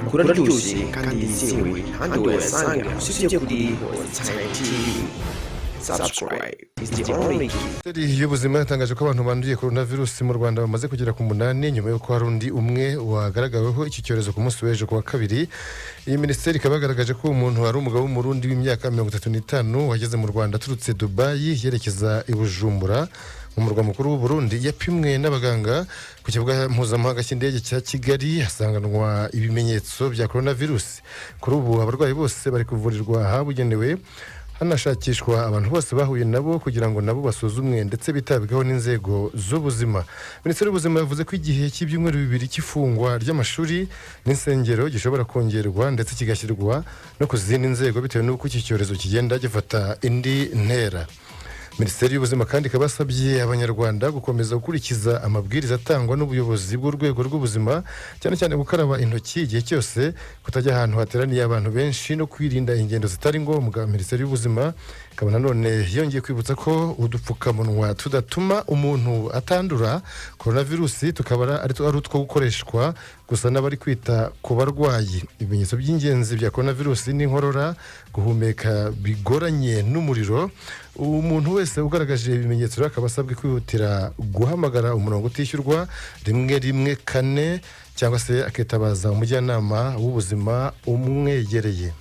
amakuru aryoshye kandi yizewe kandi wayasanga usibye kuri TV. Subscribe is the only key. Y'ubuzima yatangaje ko abantu banduye coronavirus mu Rwanda bamaze kugera ku 8 nyuma yo ko harundi umwe wagaragaweho iki cyorezo ku munsi w'ejo kuwa kabiri. Iyi minisiteri kabagaragaje ko umuntu ari umugabo w'umurundi w'imyaka 35 wageze mu Rwanda turutse Dubai yerekeza i Bujumbura mu murwa mukuru w'u Burundi, yapimwe n'abaganga ku kibuga mpuzamahanga cy'indege cya Kigali hasanganwa ibimenyetso bya coronavirus. Kuri ubu abarwayi bose bari kuvurirwa habugenewe, hanashakishwa abantu bose bahuye nabo kugira ngo nabo basuzumwe ndetse bitabweho n'inzego z'ubuzima. Minisiteri y'ubuzima yavuze ko igihe cy'ibyumweru 2 cy'ifungwa ry'amashuri n'insengero gishobora kongerwa ndetse kigashyirwa no ku zindi nzego bitewe n'uko iki cyorezo kigenda gifata indi ntera. Minisiteri y'ubuzima kandi kabasabye Abanyarwanda gukomeza gukurikiza amabwiriza atangwa n'ubuyobozi bw'urwego rw'ubuzima, cyane cyane gukaraba intoki igihe cyose, kutajya ahantu hateraniye abantu benshi no kwirinda ingendo zitari ngombwa. Minisiteri y'ubuzima ikaba none yongeye kwibutsa ko udupfukamunwa tudatuma umuntu atandura coronavirus, tukabara ari utwo gukoreshwa gusa n'abari kwita ku barwayi. Ibimenyetso by'ingenzi bya coronavirus ni inkorora, guhumeka bigoranye n'umuriro. Umuntu wese ugaragaje ibimenyetso akabasabwe kwihutira guhamagara umurongo utishyurwa 114 cyangwa se akitabaza umujyanama w'ubuzima umwegereye.